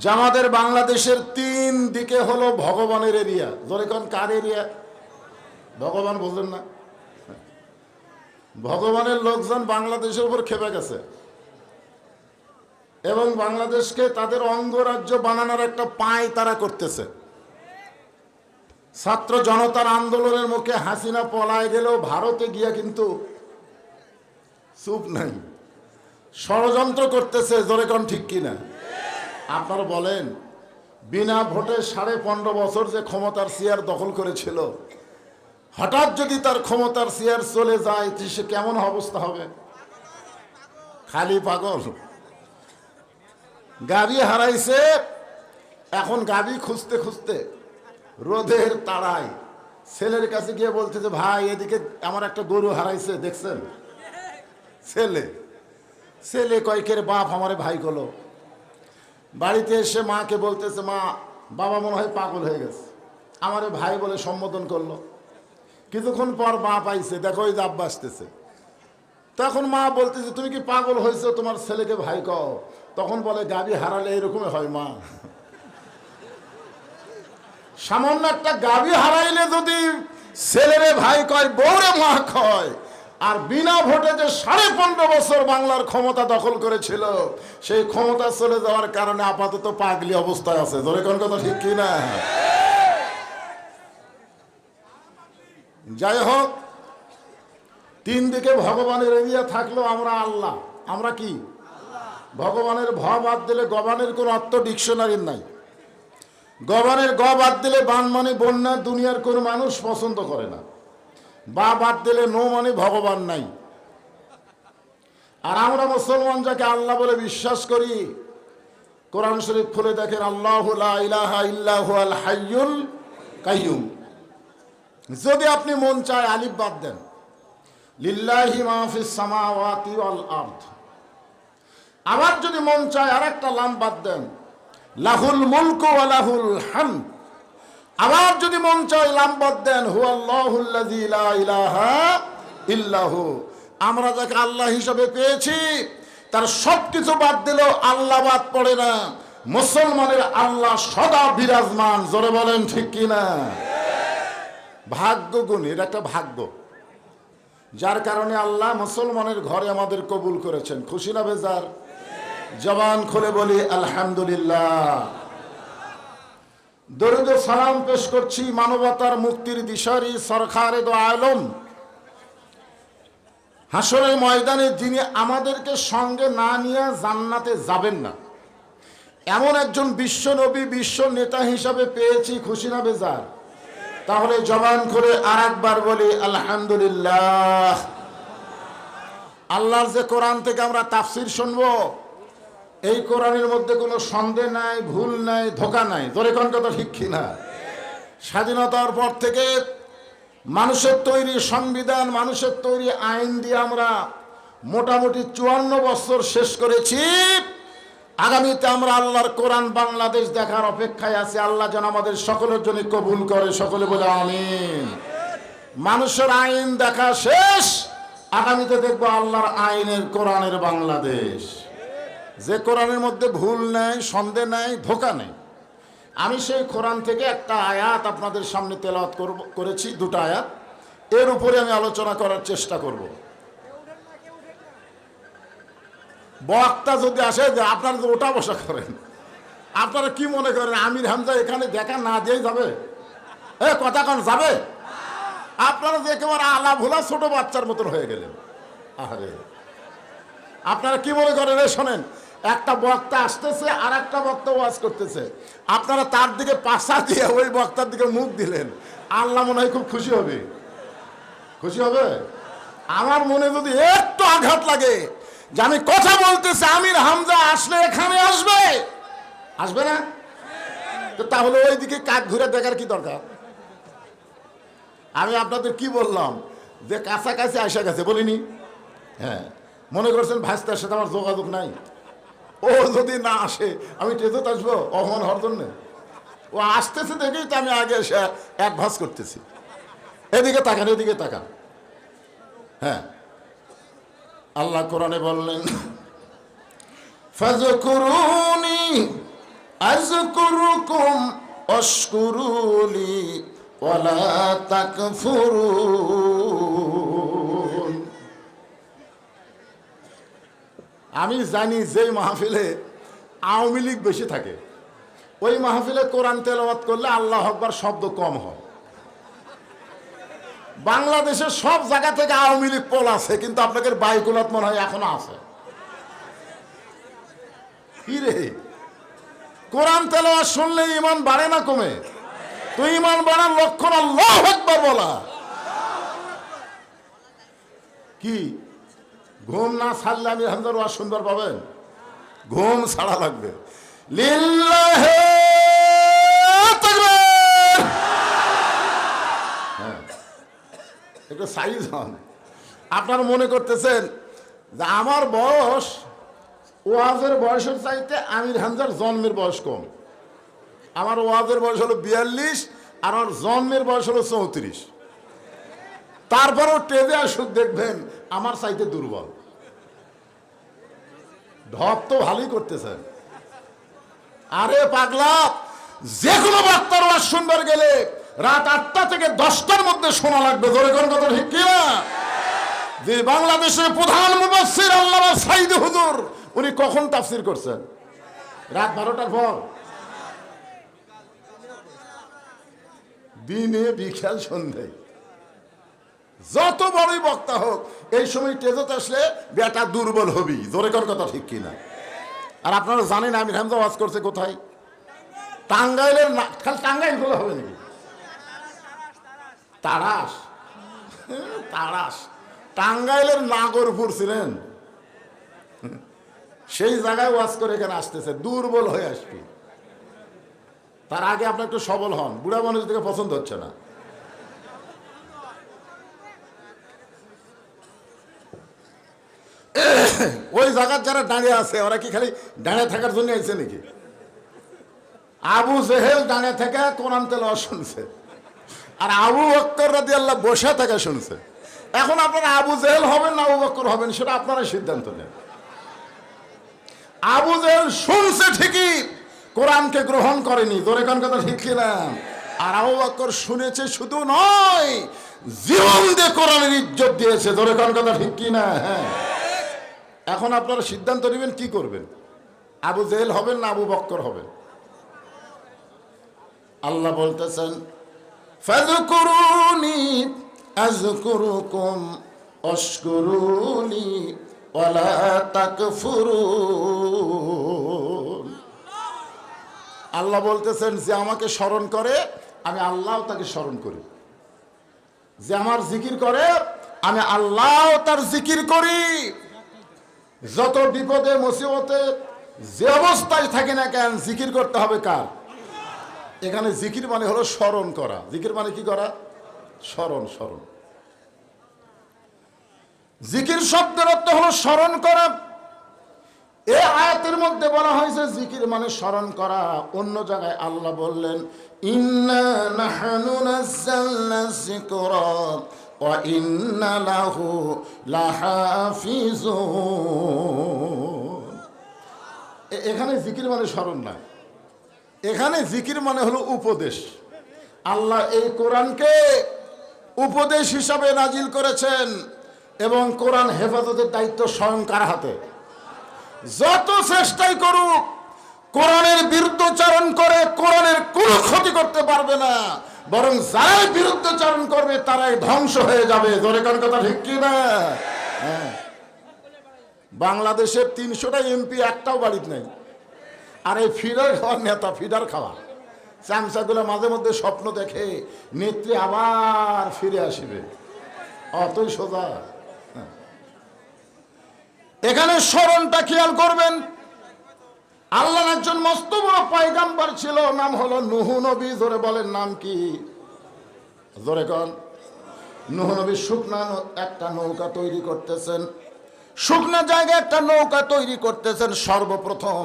যে আমাদের বাংলাদেশের 3 দিকে হলো ভগবানের এরিয়া। ধরে কোন কার এরিয়া? ভগবান বোঝেন না? ভগবানের লোকজন বাংলাদেশের উপর খেপে গেছে এবং বাংলাদেশকে তাদের অঙ্গরাজ্য বানানোর একটা পায় তারা করতেছে। ছাত্র জনতার আন্দোলনের মুখে হাসিনা পলায় গেলেও ভারতে গিয়া কিন্তু চুপ নাই, ষড়যন্ত্র করতেছে। জোরে কোন ঠিক কিনা? আপনারা বলেন, বিনা ভোটে 15.5 বছর যে ক্ষমতার চেয়ার দখল করেছিল, হঠাৎ যদি তার ক্ষমতার চেয়ার চলে যায় সে কেমন অবস্থা হবে? খালি পাগল। গাবি হারাইছে, এখন গাবি খুঁজতে খুঁজতে রোদের তাড়ায় ছেলের কাছে গিয়ে বলছে যে ভাই এদিকে আমার একটা গরু হারাইছে, দেখছেন? ছেলে কয়েকের বাপ আমারে ভাই গেলো। বাড়িতে এসে মাকে বলতেছে, মা বাবা মনে হয় পাগল হয়ে গেছে, আমারে ভাই বলে সম্বোধন করলো। কিছুক্ষণ পর বাপ আইছে, দেখো ওই যে আব্বা আসতেছে। তখন মা বলতেছে, তুমি কি পাগল হয়েছো, তোমার ছেলেকে ভাই কও? তখন বলে, গাবি হারালে এরকমই হয় মা। সামান্য একটা গাবি হারাইলে যদি ছেলেরে ভাই কয়, বউরে মা কয়, আর বিনা ভোটে যে 15.5 বছর বাংলার ক্ষমতা দখল করেছিল, সেই ক্ষমতা চলে যাওয়ার কারণে আপাতত পাগলি অবস্থায় আছে। ধরে কোন কথা ঠিক কিনা? যাই হোক, 3 দিকে ভগবানের এরিয়া থাকলেও আমরা আল্লাহ। আমরা কি? ভগবানের ভ বাদ দিলে গবানের কোন অর্থ ডিকশনারির নাই। গবানের গ বাদ দিলে বান মানে বন্যা, দুনিয়ার কোন মানুষ পছন্দ করে না। বা বাদ দিলে নো মানে ভগবান নাই। আর আমরা মুসলমান যাকে আল্লাহ বলে বিশ্বাস করি, কোরআন শরীফ খুলে দেখেন, আল্লাহু লা ইলাহা ইল্লা হুয়াল হাইয়ুল কাইয়ুম। যদি আপনি মন চায় আলিফ বাদ দেন, লিল্লাহি মা ফিস সামাওয়াতি ওয়াল আরদ। আবার যদি মন চায় আরেকটা লাম বাদ দেন, লাহুল মুলকু ওয়া লাহুল হামদ। আবার যদি মন চায় লাম বাদ দেন, হুয়াল্লাহুল্লাযী লা ইলাহা ইল্লাহু। আমরা যাকে আল্লাহ হিসাবে পেয়েছি তার সবকিছু বাদ দিলেও আল্লাহ বাদ পড়ে না। মুসলমানের আল্লাহ সদা বিরাজমান। জোরে বলেন ঠিক কিনা? ভাগ্য গুণ, এটা একটা ভাগ্য, যার কারণে আল্লাহ মুসলমানের ঘরে আমাদের কবুল করেছেন। খুশি না বেজার? জবান খুলে বলি আলহামদুলিল্লাহ। দরুদ ও সালাম পেশ করছি মানবতার মুক্তির দিশারি সরকারে দো আলম, হাসরের ময়দানে যিনি আমাদেরকে সঙ্গে না নিয়ে জান্নাতে যাবেন না, এমন একজন বিশ্ব নবী, বিশ্ব নেতা হিসাবে পেয়েছি। খুশি না বেজার? তাহলে জবান করে আর একবার বলি আলহামদুলিল্লাহ। আল্লাহর যে কোরআন থেকে আমরা তাফসির শুনবো, এই কোরআনের মধ্যে কোনো সন্দেহ নাই, ভুল নাই, ধোঁকা নাই। জোরে কোন কথা ঠিক কিনা? স্বাধীনতার পর থেকে মানুষের তৈরি সংবিধান, মানুষের তৈরি আইন দিয়ে আমরা মোটামুটি 54 বছর শেষ করেছি। আগামীতে আমরা আল্লাহর কোরআন বাংলাদেশ দেখার অপেক্ষায় আছি। আল্লাহ যেন আমাদের সকলের জন্য কবুল করে। সকলে বলে আমিন। মানুষের আইন দেখা শেষ, আগামীতে দেখবো আল্লাহর আইনের, কোরআনের বাংলাদেশ, যে কোরআনের মধ্যে ভুল নাই, সন্দেহ নাই, ধোঁকা নেই। আমি সেই কোরআন থেকে একটা আয়াত আপনাদের সামনে তেলাওয়াত করেছি, 2টা আয়াত। এর উপরে আমি আলোচনা করার চেষ্টা করব। বক্তা যদি আসে যে আপনারা যে ওটা বসা করেন, আপনারা কি মনে করেন আমির হামজা এখানে দেখা না দিয়ে যাবে? কথা কোন যাবে? আপনারা যে একেবারে আলা ভোলা ছোট বাচ্চার মতন হয়ে গেলেন। আরে আপনারা কি মনে করেন? শোনেন, একটা বক্তা আসতেছে, আর একটা বক্তা ওয়াজ করতেছে, আপনারা তার দিকে পাশা দিয়ে ওই বক্তার দিকে মুখ দিলেন, আল্লাহ মনে হয় খুব খুশি হবে। খুশি হবে? আমার মনে যদি একটু আঘাত লাগে যে আমি কথা বলতেছি, আমির হামজা আসলে এখানে আসবে, আসবে না? তো তাহলে ওই দিকে কাক ঘুরে দেখার কি দরকার? আমি আপনাদের কি বললাম যে কাছাকাছি আসা গেছে, বলিনি? হ্যাঁ, মনে করছেন ভাইস্তার সাথে আমার যোগাযোগ নাই? ও যদি না আসে আমি টেজত আসবো অপমান হওয়ার জন্যে? ও আসতেছে দেখেই তো আমি আগে এসে অ্যাডভান্স করতেছি। এদিকে তাকান, এদিকে তাকান। হ্যাঁ, আল্লাহ কোরআনে বললেন, ফাযকুরুনি আযকুরুকুম আশকুরুলি ওয়ালা তাকফুরুন। আমি জানি যে মাহফিলে আওয়ামী লীগ বেশি থাকে ওই মাহফিলে কোরআন তেলাওয়াত করলে আল্লাহু আকবার শব্দ কম হয়। বাংলাদেশের সব জায়গা থেকে আওয়ামী লীগ পোল আছে, কিন্তু আপনাদের বাইকুলাত মনে হয় এখনো আছে। কি রে, কোরআন তেলাওয়াত শুনলে ঈমান বাড়ে না কমে? তুই ঈমান বাড়ার লক্ষণ আল্লাহু আকবার বলা। কি ঘুম না ছাড়লে আমি হামদার ওয়াজ শুনবার পাবেন? ঘুম ছাড়া লাগবে। লিল্লাহি তাকবীর। হ্যাঁ, একটু সাইজ হন। আপনারা মনে করতেছেন যে আমার বয়স ওয়াজের বয়সের চাইতে আমির হামজার জন্মের বয়স কম। আমার ওয়াজের বয়স হলো 42 আর আমার জন্মের বয়স হলো 34। তারপরেও টেজে আসুক দেখবেন আমার চাইতে দুর্বল। ঢপ তো ভালোই করতেছেন। আরে পাগলা, যে কোনো বক্তার ওয়াজ শুনবার গেলে রাত 8টা থেকে 10টার মধ্যে শোনা লাগবে। ধরে কোন কথা ঠিক কিনা? যে বাংলাদেশের প্রধান মুফাসসির আল্লামা সাইদ হুজুর, উনি কখন তাফসীর করছেন? রাত 12টার পর। দিনে বিকাল সন্ধ্যায় যত বড়ই বক্তা হোক এই সময় টেজত আসলে বেটা দুর্বল হবি। জোরে কোন কথা ঠিক কিনা? আর আপনারা জানেন আমির হামজা ওয়াজ করছে কোথায়? টাঙ্গাইলের। খালি টাঙ্গাইল বলে হবে নাকি? তারাস। তারাস টাঙ্গাইলের নাগরপুর ছিলেন, সেই জায়গায় ওয়াজ করে এখানে আসতেছে। দুর্বল হয়ে আসবি। তার আগে আপনি একটু সবল হন। বুড়া মানুষ থেকে পছন্দ হচ্ছে না। ওই জায়গার যারা দাঁড়িয়ে আছে ওরা কি খালি দাঁড়িয়ে থাকার জন্য আইছে নাকি? আবু জেহেল দাঁড়িয়ে থেকে কোরআন তেলাওয়াত শুনছে, আর আবু বকর রাদিয়াল্লাহু বসে থেকে শুনছে। এখন আপনারা আবু জেহেল হবেন না আবু বকর হবেন সেটা আপনারা সিদ্ধান্ত নেন। আবু জেহেল শুনছে ঠিকই, কোরআনকে গ্রহণ করেনি। জোরে কোন কথা ঠিক কিনা? আর আবু বকর শুনেছে শুধু নয়, জীবন দিয়ে কোরআনের ইজ্জত দিয়েছে। জোরে কোন কথা ঠিক কিনা? হ্যাঁ। এখন আপনারা সিদ্ধান্ত নেবেন কি করবেন, আবু জেহেল হবেন না আবু বকর হবেন। আল্লাহ বলতেছেন ফাযকুরুনি আযকুরুকুম আশকুরুনি ওয়ালা তাকফুরুন। আল্লাহ বলতেছেন যে আমাকে স্মরণ করে আমি আল্লাহ তাকে স্মরণ করি, যে আমার জিকির করে আমি আল্লাহ তার জিকির করি। যত বিপদে মুসিবতে যে অবস্থায় থাকে না কেন জিকির করতে হবে কার? এখানে জিকির মানে হলো স্মরণ করা। জিকির মানে কি করা? স্মরণ। স্মরণ জিকির শব্দের অর্থ হলো স্মরণ করা। এই আয়াতের মধ্যে বলা হয়েছে জিকির মানে স্মরণ করা। অন্য জায়গায় আল্লাহ বললেন ইন্না নাহনু নাযালনা যিকরা ওয়া ইন্না লাহু লাহাফিজুন। এখানে জিকির মানে স্মরণ না, এখানে জিকির মানে হলো উপদেশ। আল্লাহ এই কোরআনকে উপদেশ হিসাবে নাজিল করেছেন এবং কোরআন হেফাজতের দায়িত্ব স্বয়ং কার হাতে? যত চেষ্টাই করুক কোরআনের বিরুদ্ধচারণ করে কোরআনের কোনো ক্ষতি করতে পারবে না, বরং যারাই বিরুদ্ধচারণ করবে তারাই ধ্বংস হয়ে যাবে। জোরে কোন কথা ঠিক কি না? হ্যাঁ। বাংলাদেশের 300টা এমপি একটাও বাড়িতে নেই। আর এই ফিডার খাওয়ার নেতা, ফিডার খাওয়া চামচাগুলো মাঝে মধ্যে স্বপ্ন দেখে নেত্রী আবার ফিরে আসবে, অতই সোজা। এখানে স্মরণটা খেয়াল করবেন। আল্লাহর একজন মস্ত বড় পয়গাম্বর ছিল, নাম হলো নূহ নবী। জোরে বলেন নাম কি? জোরে কোন? নূহ নবী শুকনা একটা নৌকা তৈরি করতেছেন, শুকনা জায়গায় একটা নৌকা তৈরি করতেছেন। সর্বপ্রথম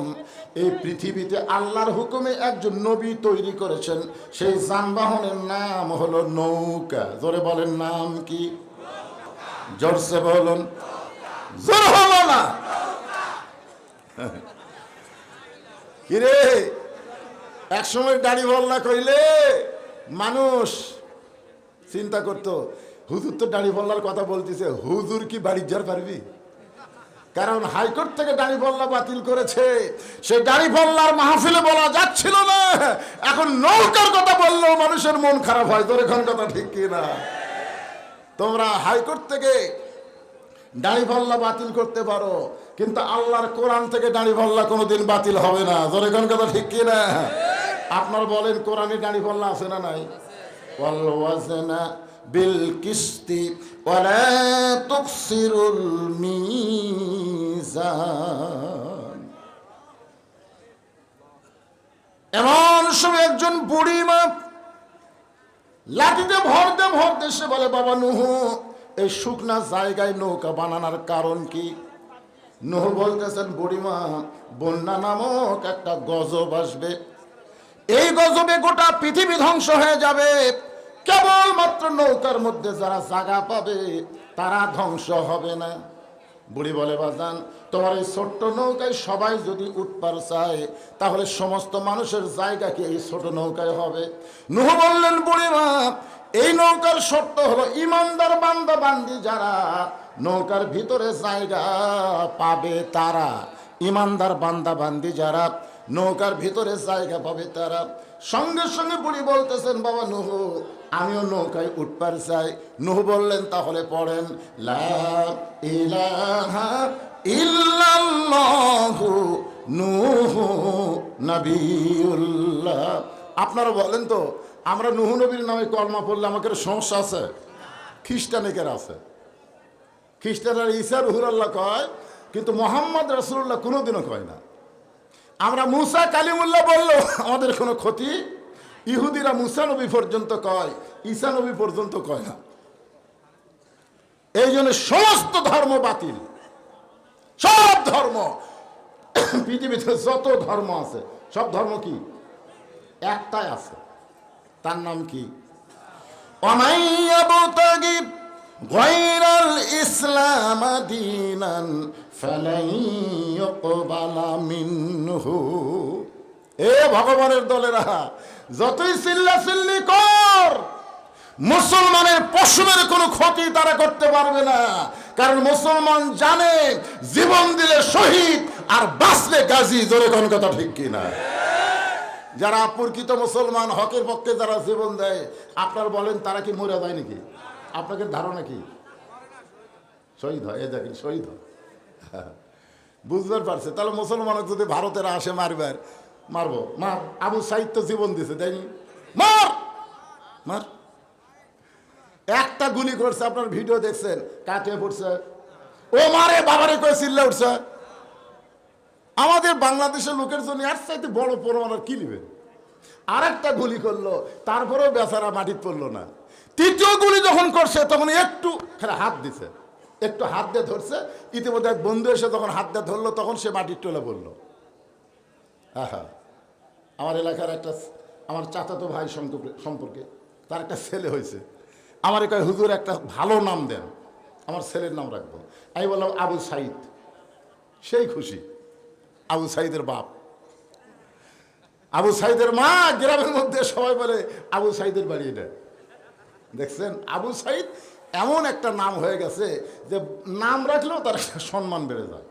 এই পৃথিবীতে আল্লাহর হুকুমে একজন নবী তৈরি করেছেন, সেই যানবাহনের নাম হলো নৌকা। জোরে বলেন নাম কি? জোরসে বলুন, জোর হলো না। কিরে একসময় দাড়ি বল্লা কইলে মানুষ চিন্তা করতো হুজুর তো দাড়ি বল্লার কথা বলতেছে, হুজুর কি বাড়ি যার পারবি? কারণ হাইকোর্ট থেকে দাড়ি বল্লা বাতিল করেছে, সেই দাড়ি বল্লার মাহফিলে বলা যাচ্ছিল না। এখন নৌকার কথা বললেও মানুষের মন খারাপ হয়, তোর এখন কথা ঠিক কি না? তোমরা হাইকোর্ট থেকে দাড়ি বল্লা বাতিল করতে পারো, কিন্তু আল্লাহর কোরআন থেকে দাড়ি বল্লা কোনোদিন বাতিল হবে না, তোর এখন কথা ঠিক কি না? আপনারা বলেন কোরআনে দাড়ি বল্লা আছে না নাই? ওয়াল ওয়াজনা বিল কিসতি ওয়ালা তুকসিরুল মিজান। এমন সময় একজন বুড়ি মা লাঠিতে ভর দে সে বলে, বাবা নুহ, এই শুকনা জায়গায় নৌকা বানানোর কারণ কি? নুহ বলতেছেন, বুড়িমা, বন্যা নামক একটা গজব আসবে, এই গজবে গোটা পৃথিবী ধ্বংস হয়ে যাবে, কেবলমাত্র নৌকার মধ্যে যারা জায়গা পাবে তারা ধ্বংস হবে না। বুড়ি বলে, বাজান, তোমার এই ছোট্ট নৌকায় সবাই যদি উঠপার চায় তাহলে সমস্ত মানুষের জায়গা কি এই ছোট নৌকায় হবে? নুহ বললেন, বুড়িমা, এই নৌকার শর্ত হলো ইমানদার বান্দা বান্দি যারা নৌকার ভিতরে জায়গা পাবে তারা, ইমানদার বান্দা বান্দি যারা নৌকার ভিতরে জায়গা পাবে তারা। সঙ্গে সঙ্গে বুড়ি বলতেছেন, বাবা নুহ, আমিও নৌকায় উঠবার চাই। নুহ বললেন, তাহলে পড়েন, লা ইলাহা ইল্লাল্লাহু নূহু নবিয়ুল্লাহ। আপনারা বলেন তো, আমরা নূহ নবীর নামে কলমা পড়লে আমাদের সমস্যা আছে? খ্রিস্টানিকের আছে। খ্রিস্টানরা ঈসা রুহুল্লাহ কয়, কিন্তু মোহাম্মদ রাসূলুল্লাহ কোনোদিনও কয় না। আমরা মুসা কালিমুল্লাহ বললেও আমাদের কোনো ক্ষতি। ইহুদিরা মুসা নবী পর্যন্ত কয়, ঈসা নবী পর্যন্ত কয় না। এই জন্য সমস্ত ধর্ম বাতিল। সব ধর্ম, পৃথিবীতে যত ধর্ম আছে সব ধর্ম কি? একটাই আছে, তার নাম কি? অমাইয়াবতাগি গায়রাল ইসলাম দীনান ফালাই ইউকবালা মিনহু। এ ভগবানের দলেরা, যতই চিল্লাচিল্লি কর, মুসলমানের পশমের কোনো ক্ষতি তারা করতে পারবে না। কারণ মুসলমান জানে জীবন দিলে শহীদ আর বাঁচলে গাজী। জোরে কোন কথা ঠিক কিনা? যারা প্রকৃত মুসলমান, হকের পক্ষে যারা জীবন দেয়, আপনার বলেন তারা কি মরে যায় নাকি? আপনাদের ধারণা কি? শহীদ হয়। এ দেখেন, শহীদ হয়। বুঝতে পারছে? তাহলে মুসলমান যদি ভারতের আসে মারবার, মারবো। মার, আবু সাইদ তো জীবন দিছে, তাইনি? মার মার। একটা গুলি করছে, আপনার ভিডিও দেখছেন, কাটিয়ে পড়ছে, ও মারে বাবারে কয়ে চিল্লা উঠছে। আমাদের বাংলাদেশের লোকের জন্য আর চাইতে বড় পরমাণু কি নেবে? আর একটা গুলি করলো, তারপরেও বেচারা মাটিতে পড়লো না। তৃতীয় গুলি যখন করছে তখন একটু হাত দিছে, একটু হাত দিয়ে ধরছে। ইতিমধ্যে এক বন্ধু এসে যখন হাত দিয়ে ধরলো তখন সে মাটির টোলে পড়লো। আহা, আমার এলাকার একটা, আমার চাচাতো ভাই সম্পর্কে তার একটা ছেলে হয়েছে। আমার কয়, হুজুর একটা ভালো নাম দেন, আমার ছেলের নাম রাখবো। আমি বললাম আবু সাইদ। সেই খুশি। আবু সাইদের বাপ, আবু সাইদের মা, গ্রামের মধ্যে সবাই বলে আবু সাইদের বাড়ি এটা। দেখছেন, আবু সাইদ এমন একটা নাম হয়ে গেছে যে নাম রাখলেও তার একটা সম্মান বেড়ে যায়।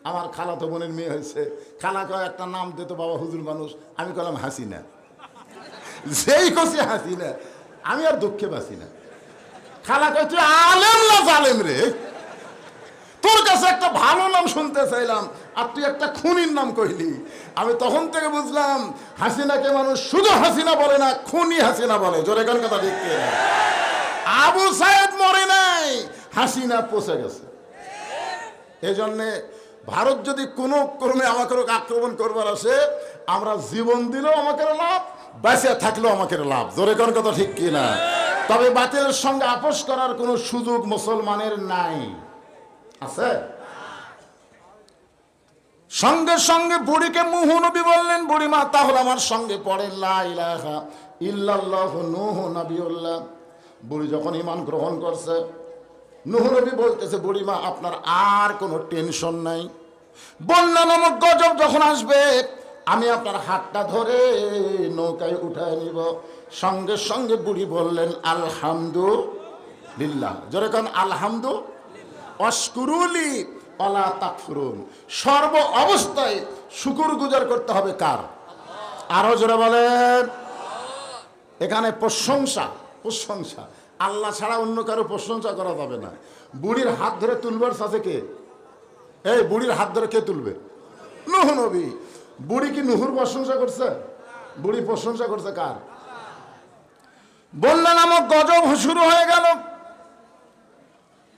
আমার খালাতো বোনের মেয়ে হয়েছে, খালা কয় একটা নাম দিত, বাবা হুজুর মানুষ। আমি কলাম হাসিনা। যেই খুশি হাসিনা, আমি আর দুঃখে বাসি না। খালা কয়, তুই আলেম না জালেম রে? তোর কাছে একটা ভালো নাম শুনতে চাইলাম আর তুই একটা খুনির নাম কইলি। আমি তখন থেকে বুঝলাম হাসিনাকে মানুষ শুধু হাসিনা বলে না, খুনি হাসিনা বলে। জোরে কোন কথা ঠিক? আবু সাইদ মরে নাই, হাসিনা পচে গেছে। এই জন্যে ভারত যদি কোনো ক্রমে আমাকে আক্রমণ করবার আসে, আমরা জীবন দিলেও আমাকে লাভ, বেঁচে থাকলেও আমাকে লাভ। জোরে কোন কথা ঠিক কিনা? তবে বাতিলের সঙ্গে আপোষ করার কোনো সুযোগ মুসলমানের নাই। আছে? সঙ্গে সঙ্গে বুড়িকে নূহ নবী বললেন, বুড়িমা, তাহলে আমার সঙ্গে পড়েন লা ইলাহা ইল্লাল্লাহু নূহু নবিয়ুল্লাহ। বুড়ি যখন ঈমান গ্রহণ করছে, নূহ নবী বলতেছে, বুড়িমা, আপনার আর কোনো টেনশন নাই। বন্যা নামক গজব যখন আসবে আমি আপনার হাতটা ধরে নৌকায় উঠায় নিব। সঙ্গে সঙ্গে বুড়ি বললেন আলহামদুলিল্লাহ। জোরে কোন আলহামদু অশকুরুলি ওয়ালা তাকফুরুন। সর্ব অবস্থায় শুকর গুজার করতে হবে কার? আরো জোরে বলেন। এখানে প্রশংসা, প্রশংসা আল্লাহ ছাড়া অন্য কারো প্রশংসা করা যাবে না। বুড়ির হাত ধরে তুলবার সাথে কে? এই বুড়ির হাত ধরে কে তুলবে? নূহ নবী। বুড়ি কি নূহুর প্রশংসা করছে? বুড়ি প্রশংসা করছে কার? বললেন আমার গজব শুরু হয়ে গেল।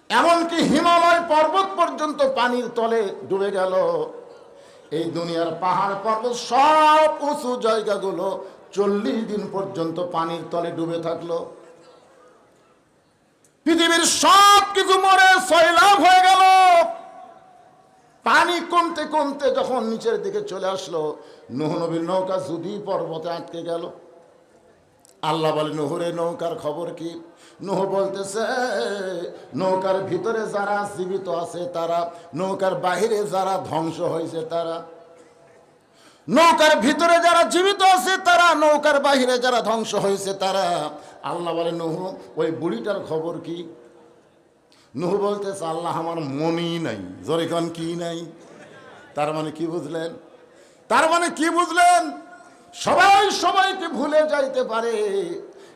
এমনকি হিমালয় পর্বত পর্যন্ত পানির তলে ডুবে গেল। এই দুনিয়ার পাহাড় পর্বত সব উঁচু জায়গাগুলো 40 দিন পর্যন্ত পানির তলে ডুবে থাকলো। পৃথিবীর সব কিছু মরে সয়লাব হয়ে গেল। পানি কমতে কমতে যখন নিচের দিকে চলে আসলো, নূহ নবীর নৌকা যদি পর্বতে আটকে গেল। আল্লাহ বলে নূহের নৌকার খবর কি? নূহ বলতেছে নৌকার ভিতরে যারা জীবিত আছে তারা, নৌকার বাহিরে যারা ধ্বংস হয়েছে তারা। নৌকার ভিতরে যারা জীবিত আছে তারা, নৌকার বাহিরে যারা ধ্বংস হয়েছে তারা। আল্লাহ বলে নূহ ওই বুড়িটার খবর কি? নূহ বলতেছে আল্লাহ আমার মনই নাই। জোরে কোন কি নাই? তার মানে কি বুঝলেন? তার মানে কি বুঝলেন? সবাই সবাইকে ভুলে যাইতে পারে,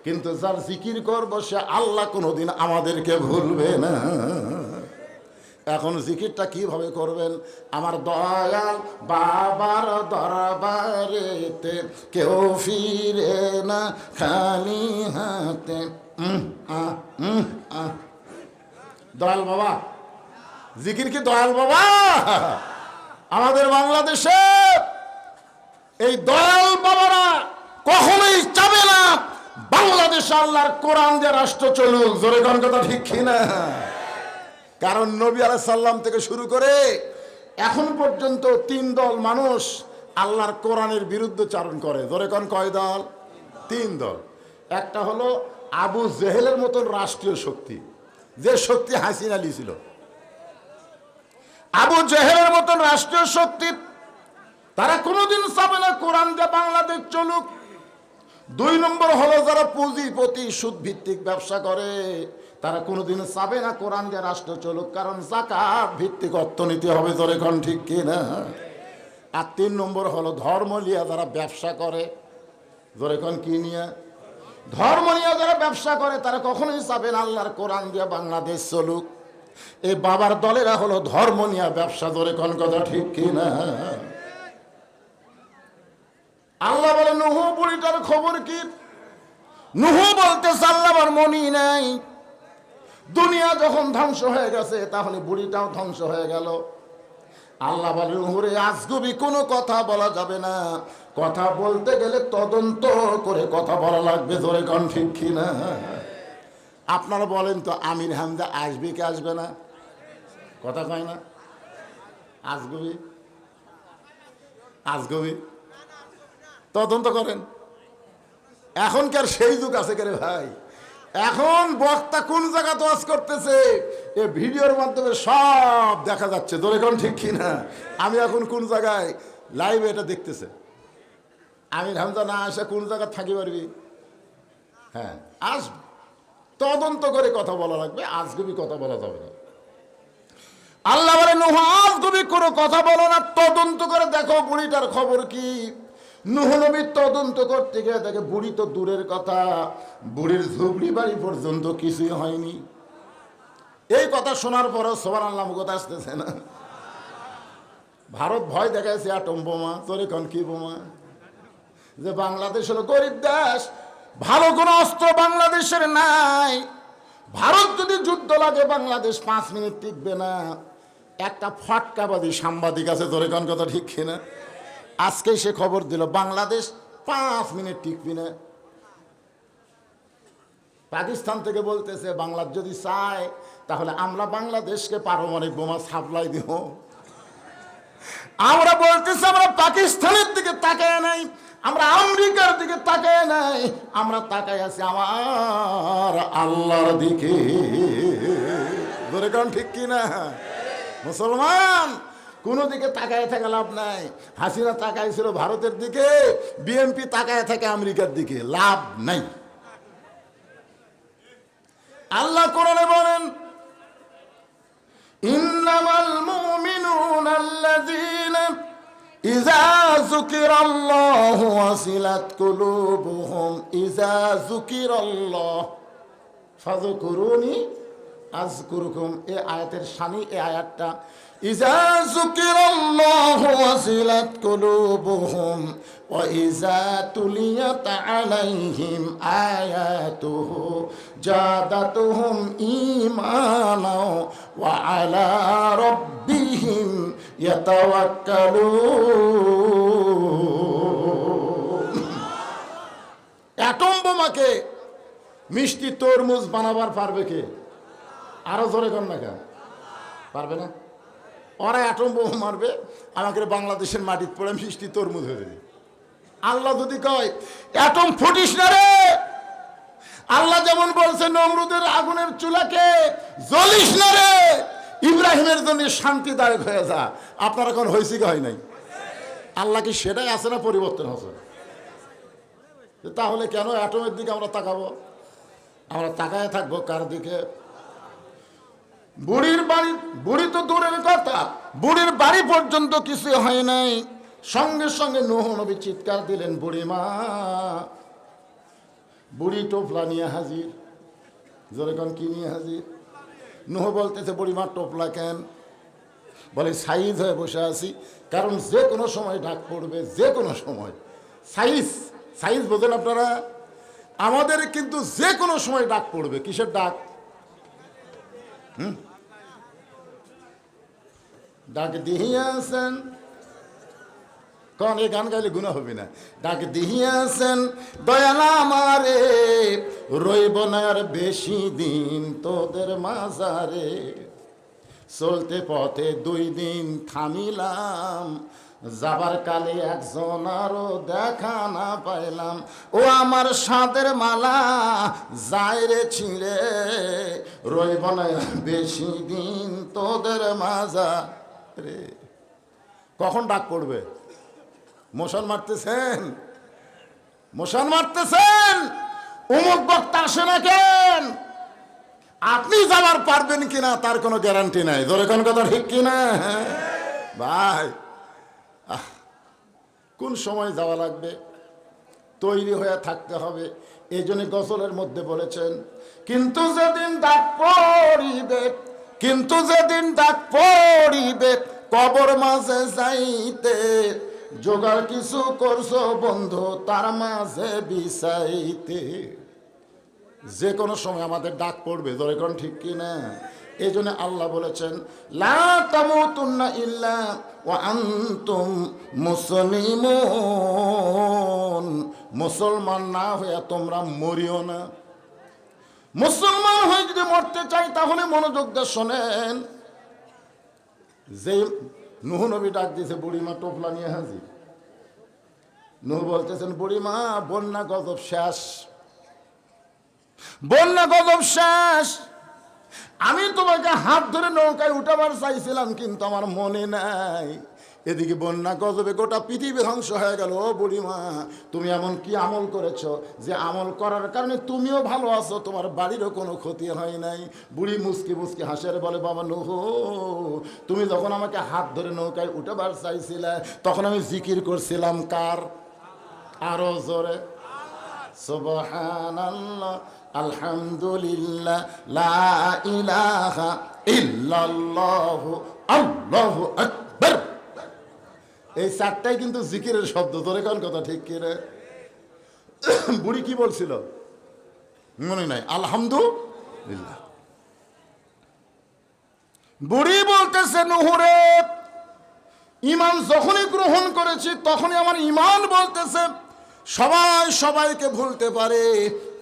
কিন্তু যার জিকির করব সে আল্লাহ কোনোদিন আমাদেরকে ভুলবে না। এখন জিকিরটা কিভাবে করবেন? আমার দয়াল বাবার দরবারেতে কেউ ফিরে না খালি হাতে। দয়াল বাবা, জিকির কি দয়াল বাবা? আমাদের বাংলাদেশে এই দয়াল বাবারা কখনোই চাবে না বাংলাদেশে আল্লাহর কোরআন যে রাষ্ট্র চলুক। জোরে কোন কথা ঠিক কিনা? কারণ নবী আলাইহিস সালাম থেকে শুরু করে এখন পর্যন্ত 3 দল মানুষ আল্লাহর কোরআনের বিরুদ্ধে চারণ করে। জোরে কোন কয় দল? 3 দল। একটা হলো আবু জেহেলের মতন রাষ্ট্রীয় শক্তি, যে শক্তি হাসিনা ছিল। আবু জেহেলের মতন রাষ্ট্রীয় শক্তি, তারা কোনোদিন চাবে না কোরআন দিয়ে বাংলাদেশ চলুক। 2 নম্বর হলো যারা পুঁজিপতি সুদ ভিত্তিক ব্যবসা করে, তারা কোনোদিন চাবে না কোরআন দিয়ে রাষ্ট্র চলুক, কারণ যাকাত ভিত্তিক অর্থনীতি হবে। জোরে কোন ঠিক কিনা? আর 3 নম্বর হলো ধর্ম নিয়ে যারা ব্যবসা করে। জোরে কোন কি নিয়ে? ধর্ম নিয়ে যারা ব্যবসা করে তারা কখনোই চাবে না আল্লাহর কোরআন দিয়ে বাংলাদেশ চলুক। এই বাবার দলেরা হলো ধর্ম নিয়ে ব্যবসা। জোরে কোন কথা ঠিক কিনা? আল্লাহ বলে নূহ বুড়িটার খবর কি? নূহ বলতেছে আল্লাহ আমার মনই নাই। দুনিয়া যখন ধ্বংস হয়ে গেছে তাহলে বুড়িটাও ধ্বংস হয়ে গেল। আল্লাহ বলে নূহরে আজগুবি কোনো কথা বলা যাবে না। কথা বলতে গেলে তদন্ত করে কথা বলা লাগবে। জোরে কোন ঠিক কিনা? আপনারা বলেন তো আমির হামজা আসবে কি আসবে না? কথা কয় না? আজগুবি, আজগুবি তদন্ত করেন। এখনকার সেই যুগ আছে কে রে ভাই? এখন বক্তা কোন জায়গা ওয়াজ করতেছে এ ভিডিওর মাধ্যমে সব দেখা যাচ্ছে। জোরে কোন ঠিক কিনা? আমি এখন কোন জায়গায় লাইভে এটা দেখতেছে। আমির হামজা না আসে কোন জায়গা থাকি পারবি? হ্যাঁ আসবে। তদন্ত করে কথা বলা লাগবে, আজগুবি কথা বলা যাবে না। আল্লাহ বলে নূহ আজগুবি কোনো কথা বলো না, তদন্ত করে দেখো বুড়িটার খবর কি। নূহ নবী তদন্ত করতে গিয়ে দেখে বুড়ি তো দূরের কথা, বুড়ির ঝুপড়ি বাড়ি পর্যন্ত কিছুই হয়নি। এই কথা শোনার পরও সুবহানাল্লাহ মুখে আসতেছে না। ভারত ভয় দেখাইছে অ্যাটম বোমা। তোর এখন কি বোমা? যে বাংলাদেশ হলো গরিব দেশ, ভালো কোনো অস্ত্র বাংলাদেশের নাই। ভারত যদি যুদ্ধ লাগে বাংলাদেশ 5 মিনিট টিকবে না। একটা ফটকাবাদী সাংবাদিক আছে, তোর এখন কথা ঠিক কিনা? আজকে সে খবর দিল বাংলাদেশ 5 মিনিট টিকবি না। পাকিস্তান থেকে বলতেছে বাংলাদেশ যদি চায় তাহলে আমরা বাংলাদেশকে পারমাণবিক বোমা সাপ্লাই দিব। আমরা বলতেছি আমরা পাকিস্তানের দিকে তাকায় নাই, আমরা আমেরিকার দিকে তাকায় নাই, আমরা তাকায় আছি আমার আল্লাহর দিকে। ধরে কোন ঠিক কিনা? মুসলমান কোনো দিকে তাকায় থাকা লাভ নাই। হাসিনা তাকাইছিল ভারতের দিকে, বিএনপি তাকায় থাকে আমেরিকার দিকে, লাভ নাই। আল্লাহ কোরআনে বলেন, ইন্নামাল মুমিনুনা আল্লাযীনা ইযা যুকিরাল্লাহু ওয়াসিলাত কুলুবুহুম ইযা যুকিরাল্লাহ ফাযকুরুনি আযকুরুকুম। এই আয়াতের শানি এই আয়াতটা, ইযা যুকিরাল্লাহু ওয়াসিলাত কুলুবুহুম ওয়া ইযা তুলিয়াত আলাইহিম আয়াতুহু জাদাতুহুম ঈমানা ওয়া আলা রাব্বিহিম ইয়াতাওয়াক্কালুন। অ্যাটম বোমাকে মিষ্টি তরমুজ বানাবার পারবে কে? আরো জোরে কর না, কেন পারবে না? ওরা অ্যাটম বোমা মারবে, আমাকে বাংলাদেশের মাটিতে পড়ে মিষ্টি তরমুজ হয়ে যাবে। আল্লাহ যদি কয় অ্যাটম ফুটিস না রে, আল্লাহ যেমন বলছে নমরুদের আগুনের চুলাকে জ্বলিস না রে, ইব্রাহিমের জন্য শান্তিদায়ক হয়ে যা, আপনার এখন হয়েছে কি হয় নাই? আল্লাহ কি সেটাই আছে না পরিবর্তন হচ্ছে? তাহলে কেন অ্যাটমের দিকে আমরা তাকাবো? আমরা তাকায় থাকবো কার দিকে? বুড়ির বাড়ি, বুড়ি তো দূরের কথা, বুড়ির বাড়ি পর্যন্ত কিছু হয় নাই, সঙ্গে সঙ্গে নূহ নবী চিৎকার দিলেন, বুড়ি মা। বুড়ি টোপলা নিয়ে হাজির, জোরে কোন কি নিয়ে হাজির? নূহ বলতেছে, বুড়ি মা টোপলা কেন? বলে সাইজ হয়ে বসে আছি, কারণ যে কোনো সময় ডাক পড়বে, যে কোনো সময়। সাইজ, সাইজ বোঝেন আপনারা? আমাদের কিন্তু যে কোনো সময় ডাক পড়বে। কিসের ডাক? ডাক দিহিয়াছেন, কন এই গান গাইলে গুনাহ হবে না। ডাক দিহিয়াছেন দয়াল আমারে, রইব না আর বেশি দিন তোদের মাঝারে। চলতে পথে 2 দিন থামিলাম, যাবার কালে একজন আরো দেখা না পাইলাম। ও আমার সাদের মালা যায় রে ছিঁড়ে, রইব না বেশি দিন তোদের মাঝারে। কখন ডাক পড়বে? মশাল মারতেছেন, মশাল মারতেছেন, অমুক বক্তা আসে না কেন? আপনি যাবার পারবেন কিনা তার কোনো গ্যারান্টি নাই। ধরে কোন কথা ঠিক কিনা ভাই? কোন সময় যাওয়া লাগবে, তৈরি হয়ে থাকতে হবে। এই জন্য গজলের মধ্যে বলেছেন, কিন্তু যেদিন ডাক পড়িবে, কিন্তু যেদিন ডাক পড়িবে কবর মাঝে যাইতে, জোগাড় কিছু করছো বন্ধু তার মাঝে বিছাইতে। যে কোনো সময় আমাদের ডাক পড়বে, ধরে কোন ঠিক কিনা? এই জন্য আল্লাহ বলেছেন, লা তামুতুন্না ইল্লা ওয়া আনতুম মুসলিমুন। মুসলমান না হয়ে তোমরা মরিও না। মুসলমান হয়ে যদি মরতে চাই তাহলে মনোযোগ দিয়ে শোনেন। যে নূহ নবী ডাক দিয়েছে, বুড়িমা টোপলা নিয়ে হাজির। নূহ বলতেছেন, বুড়িমা বন্যা গজব শেষ, বন্যা গজব শেষ। আমি তোমাকে হাত ধরে নৌকায় উঠাবার চাইছিলাম, কিন্তু আমার মনে নাই। এদিকে বন্যা গজবে গোটা পৃথিবী ধ্বংস হয়ে গেল। ও বুড়িমা, তুমি এমন কি আমল করেছো যে আমল করার কারণে তুমিও ভালো আছো, তোমার বাড়িরও কোনো ক্ষতি হয় নাই? বুড়ি মুসকি মুসকি হাসে বলে, বাবা নূহ, তুমি যখন আমাকে হাত ধরে নৌকায় উঠাবার চাইছিলে তখন আমি জিকির করছিলাম কার? আরো জোরে, সুবহানাল্লাহ, আলহামদুলিল্লাহ, লা ইলাহা ইল্লাল্লাহু, আল্লাহু আকবার। এই 4টাই কিন্তু জিকিরের শব্দ। তোরে কোন কথা ঠিক কি রে? বুড়ি কি বলছিল মনে নাই? আলহামদুলিল্লাহ। বুড়ি বলতেছে, নূহরে ঈমান যখনই গ্রহণ করেছি তখনই আমার ঈমান বলতেছে সবাই সবাইকে ভুলতে পারে,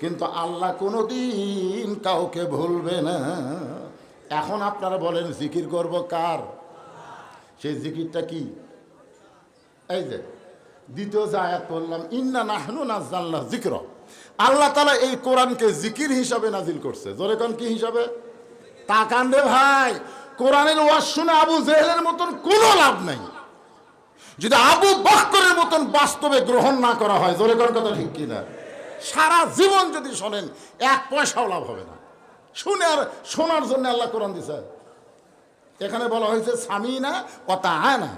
কিন্তু আল্লাহ কোনোদিন কাউকে ভুলবে না। এখন আপনারা বলেন জিকির করব কার? সেই জিকিরটা কি? এই যে দ্বিতীয় যে আয়াত বললাম, ইন্না নাহনু নাযালনা যিকরা, আল্লাহ তাআলা এই কোরআনকে জিকির হিসাবে নাজিল করছে। জোরে কোন কি হিসাবে? তাকান রে ভাই, কোরআনের ওয়াজ শুনে আবু জেহেলের মতন কোনো লাভ নাই যদি আবু বকরের মতন বাস্তবে গ্রহণ না করা হয়। জোরে কোন কথা ঠিক কিনা? সারা জীবন যদি শোনেন এক পয়সাও লাভ হবে না। শুনে আর শোনার জন্য আল্লাহ কোরআন দিছে। এখানে বলা হয়েছে সামিনা কথা হয় না।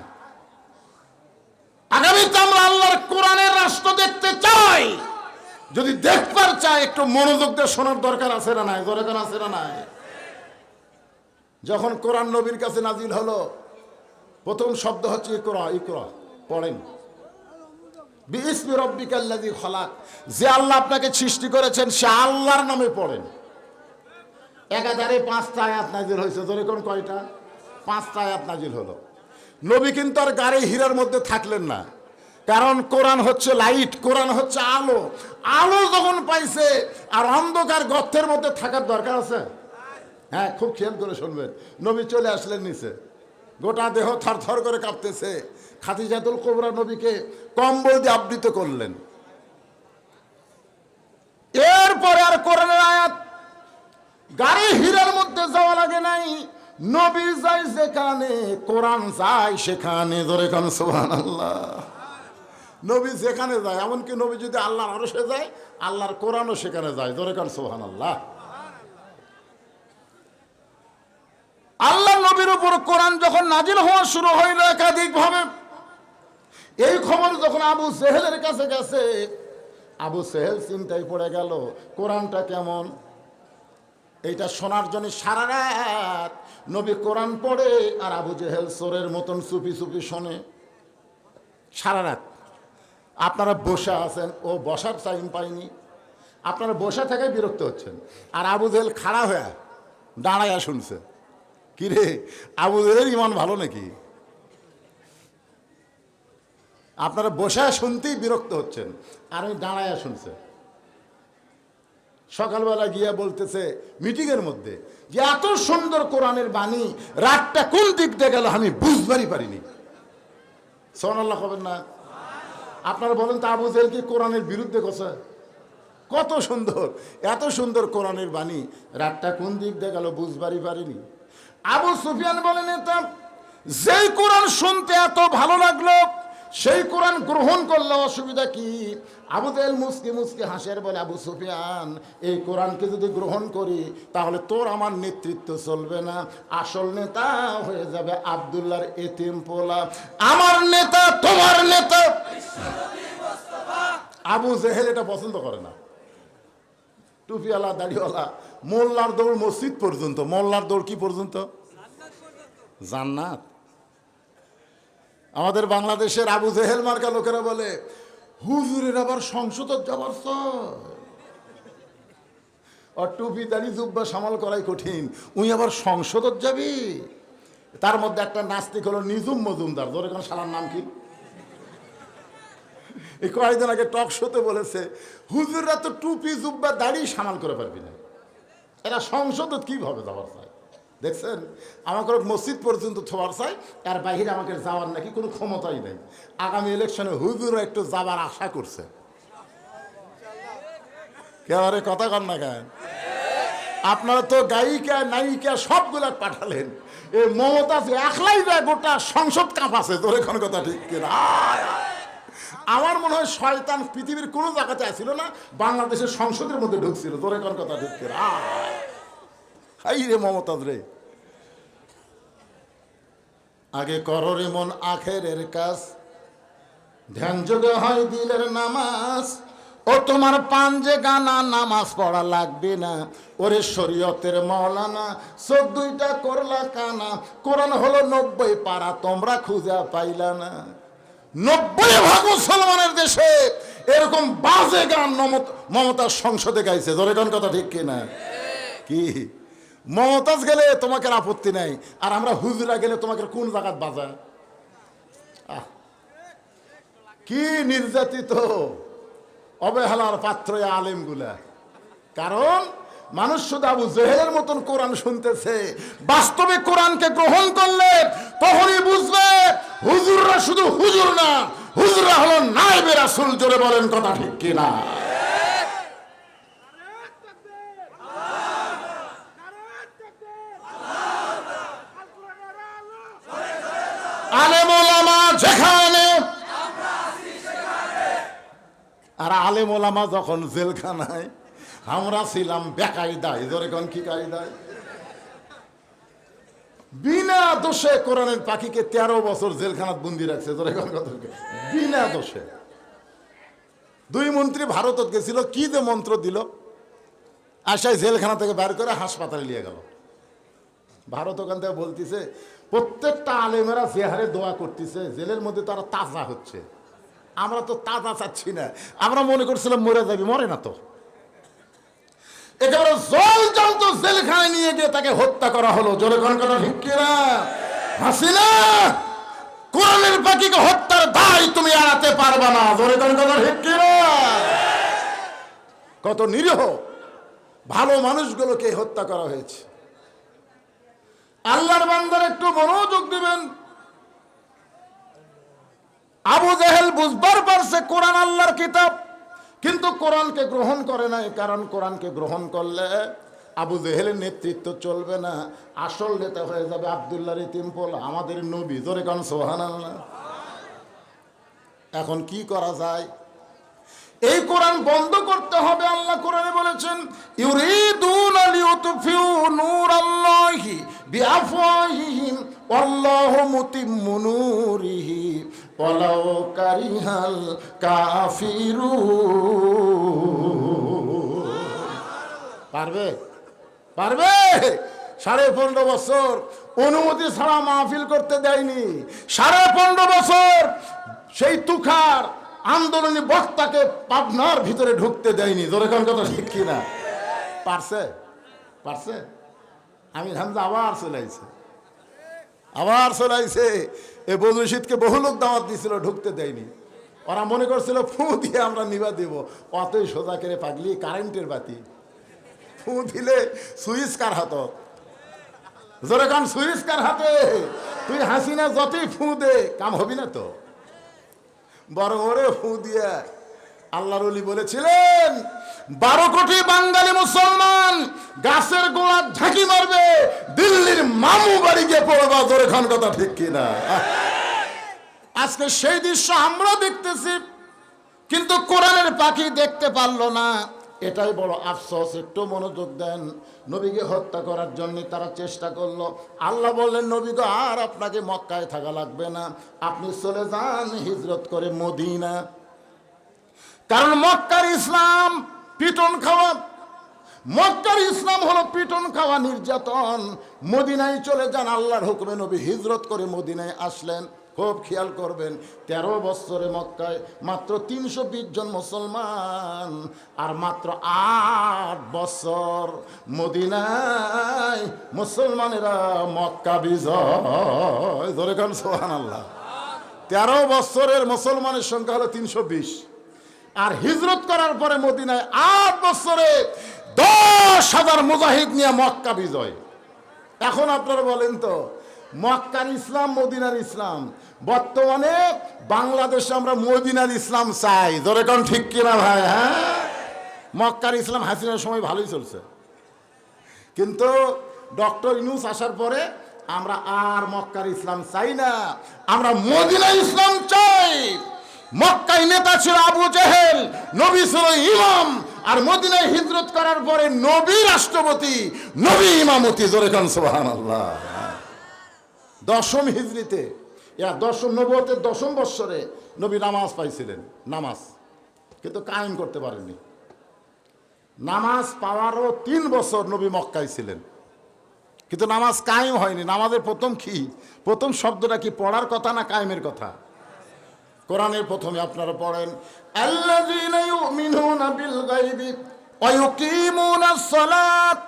আগামীতে আমরা আল্লাহর কোরআনের রাষ্ট্র দেখতে চাই। যদি দেখবার চাই একটু মনোযোগ দিয়ে শোনার দরকার আছে না নাই? জোরে কোন আছে না নাই? যখন কোরআন নবীর কাছে নাজিল হলো, প্রথম শব্দ হচ্ছে ইকরা। ইকরা পড়েন। বিইসমি রাব্বিকাল্লাযী খলাক, যে আল্লাহ আপনাকে সৃষ্টি করেছেন সে আল্লাহর নামে পড়েন। একাধারে 5টা আয়াত নাজিল হয়েছে। জোরে কোন কয়টা? 5টা আয়াত নাজিল হলো। নবী কিন্তু আর গাড়ি হীরার মধ্যে থাকলেন না, কারণ কোরআন হচ্ছে লাইট, কোরআন হচ্ছে আলো। আলো যখন পাইছে আর অন্ধকার গর্তের মধ্যে থাকার দরকার আছে? হ্যাঁ, খুব খেয়াল করে শুনবেন। নবী চলে আসলেন নিচে, গোটা দেহ থরথর করে কাঁপতেছে। খাদিজাতুল কুবরা নবীকে কম্বল দিয়ে আবৃত করলেন। এরপরে আর কোরআনের আয়াত গাড়ি হীরার মধ্যে যাওয়া লাগে নাই। নবী যায় যেখানে, কোরআন যায় সেখানে। ধরে কোন সুবহানাল্লাহ। নবী যেখানে যায়, এমনকি নবী যদি আল্লাহর আরশে যায়, আল্লাহর কোরআনও সেখানে যায়। ধরে কোন সুবহানাল্লাহ। আল্লাহ নবীর উপর কোরআন যখন নাজিল হওয়া শুরু হইল একাধিক ভাবে, এই খবর যখন আবু জেহেলের কাছে গেছে, আবু জেহেল চিন্তায় পড়ে গেল কোরআনটা কেমন। এইটা শোনার জন্য সারা রাত নবী কোরআন পড়ে, আর আবু জেহেল চোরের মতন চুপি চুপি শোনে সারা রাত। আপনারা বসে আছেন, ও বসার টাইম পায়নি, আপনারা বসে থেকে বিরক্ত হচ্ছেন, আর আবু জেহেল খাড়া হয়ে দাঁড়াইয়া শুনছে। কিরে, আবু জেহেলের ইমান ভালো নাকি? আপনারা বসে শুনতেই বিরক্ত হচ্ছেন, আর আমি দাঁড়াইয়া শুনছে। সকালবেলা গিয়া বলতেছে মিটিংয়ের মধ্যে যে এত সুন্দর কোরআনের বাণী, রাতটা কোন দিক দিয়ে গেল আমি বুঝবারই পারিনি। সুবহানাল্লাহ কবেন না? আপনারা বলেন তো, আবু জেহেল কি কোরআনের বিরুদ্ধে কথা? কত সুন্দর, এত সুন্দর কোরআনের বাণী, রাতটা কোন দিক দিয়ে গেল বুঝবারই পারিনি। আবু সুফিয়ান বলেন, এটা যেই কোরআন শুনতে এত ভালো লাগলো সেই কোরআন গ্রহণ করলে অসুবিধা কি? আবু জেহেল মুসকি মুসকি হাসের বলে, আবু সুফিয়ান, এই কোরআনকে যদি গ্রহণ করি তাহলে তোর আমার নেতৃত্ব চলবে না, আসল নেতা হয়ে যাবে আব্দুল্লাহর এতিম পোলা, আমার নেতা তোমার নেতা। আবু জেহেল এটা পছন্দ করে না। টুপিওয়ালা দাড়িওয়ালা, মোল্লার দৌড় মসজিদ পর্যন্ত। মোল্লার দৌড় কি পর্যন্ত? জান্নাত। আমাদের বাংলাদেশের আবু জেহেল মার্কা লোকেরা বলে, হুজুরের আবার সংসদ যাবার আর টুপি দাড়ি জুব্বা সামাল করাই কঠিন, উনি আবার সংসদ যাবি। তার মধ্যে একটা নাস্তিক হলো নিজুম মজুমদার। ধরে কোন শালার নাম কি? এই কয়েকদিন আগে টক শোতে বলেছে, হুজুররা তো টুপি জুব্বা দাড়ি সামাল করে পারবি না, এরা সংসদ কিভাবে যাওয়ার চায়? দেখছেন, আমাকে মসজিদ পর্যন্ত ছোঁয়ার চাই, তার বাহিরে আমাকে যাওয়ার নাকি কোনো ক্ষমতাই নেই। আগামী ইলেকশনে হুজুরও একটু যাবার আশা করছে। কেবারে কথা কন না কেন? আপনারা তো গায়িকা নায়িকা সবগুলা পাঠালেন, এই মমতা একলাই যায় গোটা সংসদ কাঁপাছে। তোর এখন কথা ঠিক কিনা? আমার মনে হয় শয়তান পৃথিবীর কোনো জায়গাতে আসছিল না, বাংলাদেশের সংসদের মধ্যে ঢুকছিল। তোর এখন কথা ঠিক কিনা? হাই রে মমতাজ রে, আগে করো রে মন আখেরের কাজ, ধ্যান যোগে হয় দিলের নামাজ। ও তোমার পাঞ্জে গানা, নামাজ পড়া লাগবে না। ওরে শরীয়তের মৌলানা, 14টা করলা কানা। কোরআন হলো 90 পারা, তোমরা খুঁজে পাইলা না। 90% মুসলমানের দেশে এরকম বাজে গান মমতার সংসদে গাইছে। ধরে কোন কথা ঠিক কিনা? কি মমতাজ গেলে তোমাকে আপত্তি নাই, আর আমরা হুজুরা গেলে তোমাকে কোন জায়গাত বাজায়? কি নির্যাতিত অবহেলার পাত্র আলেম গুলা। কারণ মানুষ শুধু আবু জেহেলের মতন কোরআন শুনতেছে, বাস্তবে কোরআনকে গ্রহণ করলে তখনই বুঝবে হুজুররা শুধু হুজুর না, হুজুররা হলো নায়েবে রাসূল। জোরে বলেন কথা ঠিক কিনা? আর আলেম ওলামা যখন জেলখানায়, আমরা ছিলাম বেকায়দায়। ধরে কোন কি কায়দায়? বিনা দোষে কোরআনের পাখিকে 13 বছর জেলখানাত বন্দি রাখছে। ধরে কোন কথা, বিনা দোষে। 2 মন্ত্রী ভারতত গেছিল, কি যে মন্ত্র দিল, আশায় জেলখানা থেকে বের করে হাসপাতালে নিয়ে গেল। ভারত ওখান থেকে বলতেছে প্রত্যেকটা আলেমেরা যে হারে দোয়া করতেছে, জেলের মধ্যে তারা তাজা হচ্ছে। আমরা তো তাজা চাচ্ছি না, আমরা মনে করছিলাম মরে যাবি, মরে না তো। একেবারে জল জ্বলন্ত জেলখানায় নিয়ে গিয়ে তাকে হত্যা করা হলো। জোরে কোন কথা ঠিক কিনা? হাসিনা, কোরআনের পাখিকে হত্যার দায় তুমি এড়াতে পারবা না। জোরে কোন কথা ঠিক কিনা? কত নিরীহ ভালো মানুষগুলোকে হত্যা করা হয়েছে। আল্লাহর বান্দার একটু মনোযোগ দিবেন। আবু জেহেল বুঝবার পারছে কোরআন আল্লাহর কিতাব, কিন্তু কোরআনকে গ্রহণ করে নাই। কারণ কোরআনকে গ্রহণ করলে আবু জেহেলের নেতৃত্ব চলবে না, আসল নেতা হয়ে যাবে আব্দুল্লাহর ইতিমপোল, আমাদের নবী। জোরে কান সুবহানাল্লাহ। এখন কি করা যায়? এই কোরআন বন্ধ করতে হবে। আল্লাহ কোরআনে বলেছেন, ইউরিদুনা লিউতফিউ নূরাল্লাহি বিআফওয়াহিহিম ওয়াল্লাহু মুতিম্মু নূরিহি ওয়ালাউ কারিহাল কাফিরুন। পারবে? পারবে? 15.5 বছর অনুমতি ছাড়া মাহফিল করতে দেয়নি। 15.5 বছর সেই তুখার আন্দোলনী বক্তাকে পাবনার ভিতরে ঢুকতে দেয়নি। জোরে কোন কথা ঠিক কিনা? পারছে? পারছে? আমির হামজা আবার চলাইছে, আবার চলাইছে। এই বদরশীদকে বহু লোক দাওয়াত দিছিল, ঢুকতে দেয়নি। ওরা মনে করছিল ফু দিয়ে আমরা নিবা দেব। অতই সোজা করে পাগলি, কারেন্টের বাতি ফু দিলে সুইচ কার হাত? জোরে কান সুইচ কার হাতে? তুই হাসিনা যতই ফু দে, কাম হবি না তো। বরং ওরে ফু দিয়া আল্লাহর ওলি বলেছিলেন, 12 কোটি বাঙালি মুসলমান গাছের গোড়া ঝাঁকি মারবে, দিল্লির মামু বাড়ি গিয়ে পড়বা। জোরে খান কথা ঠিক কিনা? আজকে সেই দৃশ্য আমরা দেখতেছি, কিন্তু কোরআনের পাখি দেখতে পারলো না। এটাই বড় আফসোস। একটু মনোযোগ দেন। নবীকে হত্যা করার জন্য তারা চেষ্টা করলো। আল্লাহ বললেন, নবী গো, আর আপনাকে মক্কায় থাকা লাগবে না, আপনি চলে যান হিজরত করে মদিনা। কারণ মক্কার ইসলাম পিটন খাওয়া, মক্কার ইসলাম হলো পিটন খাওয়া, নির্যাতন। মদিনায় চলে যান, আল্লাহর হুকুমে নবী হিজরত করে মদিনায় আসলেন। খুব খেয়াল করবেন, 13 বছরে মক্কায় মাত্র 320 জন মুসলমান, আর মাত্র 8 বছর মদিনায় মুসলমানেরা মক্কা বিজয়। ধরে কান সুবহানাল্লাহ। 13 বছরের মুসলমানের সংখ্যা হলো 320, আর হিজরত করার পরে মদিনায় 8 বছরে 10,000 মুজাহিদ নিয়ে মক্কা বিজয়। এখন আপনারা বলেন তো, মক্কার ইসলাম মদিনার ইসলাম, বর্তমানে বাংলাদেশে আমরা মদিনার ইসলাম চাই। ধরে কোন ঠিক কিনা ভাই? হ্যাঁ, মক্কার ইসলাম হাসিনার সময় ভালোই চলছে, কিন্তু ডক্টর ইউনূস আসার পরে আমরা আর মক্কার ইসলাম চাই না, আমরা মদিনার ইসলাম চাই। মক্কায় নেতা ছিল আবু জেহেল, নবী ছিল ইমাম, আর মদিনায় হিজরত করার পরে নবী রাষ্ট্রপতি, নবী ইমামতি। জোরে কান সুবহানাল্লাহ। 10ম হিজরিতে, 10ম নবুয়তের 10ম বৎসরে নবী নামাজ পাইছিলেন, নামাজ, কিন্তু কায়েম করতে পারেননি। নামাজ পাওয়ারও 3 বছর নবী মক্কায় ছিলেন, কিন্তু নামাজ কায়েম হয়নি। নামাজের প্রথম কি, প্রথম শব্দটা কি? পড়ার কথা না কায়েমের কথা? কোরআনের প্রথমে আপনারা পড়েন, আল্লাযীনা ইউমিনুনা বিল গায়বি ওয়া ইউকিমুনাস সালাত।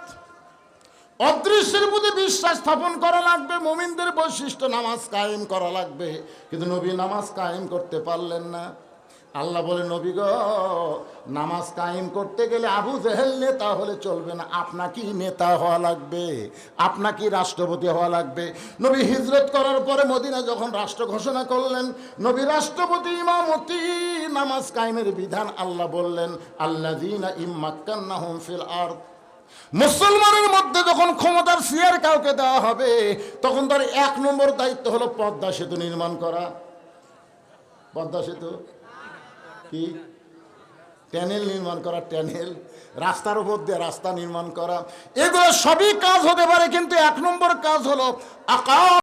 অদৃশ্যের প্রতি বিশ্বাস স্থাপন করা লাগবে, মুমিনদের বৈশিষ্ট্য, নামাজ কায়েম করা লাগবে। কিন্তু নবী নামাজ কায়েম করতে পারলেন না। আল্লাহ বলে, নবী গো, নামাজ কায়েম করতে গেলে আবু জেহেল নেতা হলে চলবে না, আপনাকে নেতা হওয়া লাগবে, আপনাকে রাষ্ট্রপতি হওয়া লাগবে। নবী হিজরত করার পরে মদিনা যখন রাষ্ট্র ঘোষণা করলেন, নবী রাষ্ট্রপতি, ইমামতি, নামাজ কায়েমের বিধান আল্লাহ বললেন, আল্লাযীনা ইম্মাক্কান্নাহুম ফিল আরদ। মুসলমানের মধ্যে যখন ক্ষমতার চেয়ার কাউকে দেওয়া হবে, তখন তার 1 নম্বর দায়িত্ব হলো পদ্মা সেতু নির্মাণ করা। পদ্মা সেতু কি? ট্যানেল নির্মাণ করা, ট্যানেল রাস্তার উপর দিয়ে রাস্তা নির্মাণ করা, এগুলো সবই কাজ হতে পারে, কিন্তু 1 নম্বর কাজ হলো আকাম